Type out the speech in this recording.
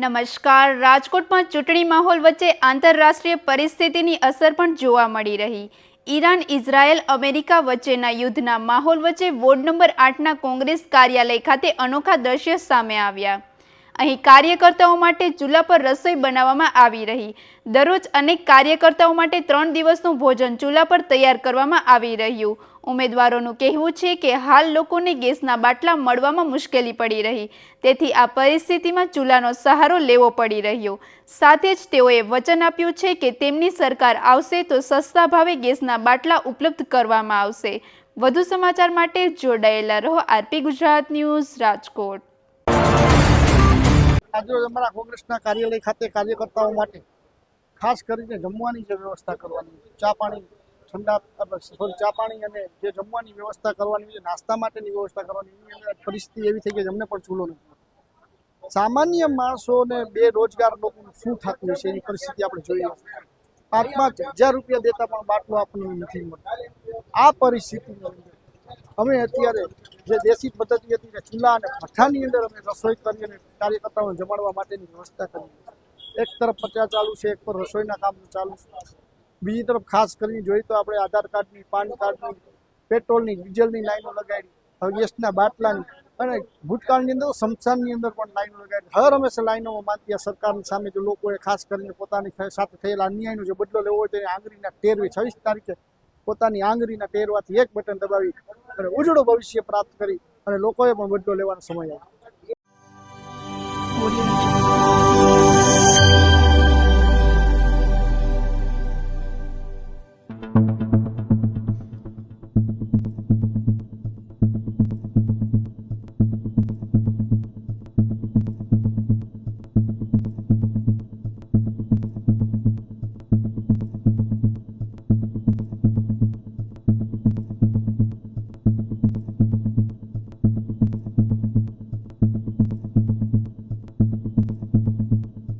નમસ્કાર. રાજકોટમાં ચૂંટણી માહોલ વચ્ચે આંતરરાષ્ટ્રીય પરિસ્થિતિની અસર પણ જોવા મળી રહી. ઈરાન, ઇઝરાયલ, અમેરિકા વચ્ચેના યુદ્ધના માહોલ વચ્ચે વોર્ડ નંબર 8ના કોંગ્રેસ કાર્યાલય ખાતે અનોખા દ્રશ્યો સામે આવ્યા. અહીં કાર્યકર્તાઓ માટે ચૂલા પર રસોઈ બનાવવામાં આવી રહી. દરરોજ અનેક કાર્યકર્તાઓ માટે 3 દિવસનું ભોજન ચૂલા પર તૈયાર કરવામાં આવી રહ્યું. ઉમેદવારોનું કહેવું છે કે હાલ લોકોને ગેસના બાટલા મળવામાં મુશ્કેલી પડી રહી, તેથી આ પરિસ્થિતિમાં ચૂલાનો સહારો લેવો પડી રહ્યો. સાથે જ તેઓએ વચન આપ્યું છે કે તેમની સરકાર આવશે તો સસ્તા ભાવે ગેસના બાટલા ઉપલબ્ધ કરવામાં આવશે. વધુ સમાચાર માટે જોડાયેલા રહો આરપી ગુજરાત ન્યૂઝ, રાજકોટ. આજે અમારા કોંગ્રેસના કાર્યાલય ખાતે કાર્યકર્તાઓ માટે ખાસ કરીને જમવાની જે વ્યવસ્થા કરવાની, ચા પાણી અને જે જમવાની વ્યવસ્થા કરવાની છે, નાસ્તા માટેની વ્યવસ્થા કરવાની, પરિસ્થિતિ એવી થઈ કે અમને પણ ચૂલો નથી. સામાન્ય માણસોને બેરોજગાર લોકોનું શું થતું હશે એની પરિસ્થિતિ આપણે જોઈએ. 5,000 રૂપિયા દેતા પણ બાટલો આપણને નથી મળતો. આ પરિસ્થિતિની અંદર અમે અત્યારે જે દેશી પદ્ધતિ હતી કે ચૂલા અને ભઠ્ઠાની અંદર અમે રસોઈ કરી અને કાર્યકર્તાઓને જમાડવા માટેની વ્યવસ્થા કરી. એક તરફ પ્રચાર ચાલુ છે, એક પર રસોઈના કામ ચાલુ છે. બીજી તરફ ખાસ કરીને જોઈએ તો આપણે આધાર કાર્ડની, પાન કાર્ડની, પેટ્રોલની, ડીઝલની લાઈનો લગાડી, હવે ગેસના બાટલાની, અને ભૂતકાળની અંદર સ્મશાનની અંદર પણ લાઈનો લગાડી. હર હંમેશા લાઈનોમાં માનતી સરકારની સામે જો લોકોએ ખાસ કરીને પોતાની સાથે થયેલા અન્યાયનો જે બદલો લેવો હોય તો આંગળીના ટેરવે 26 તારીખે પોતાની આંગળીના ટેરવાથી એક બટન દબાવી અને ઉજળું ભવિષ્ય પ્રાપ્ત કરી અને લોકોએ પણ બદલો લેવાનો સમય આવ્યો.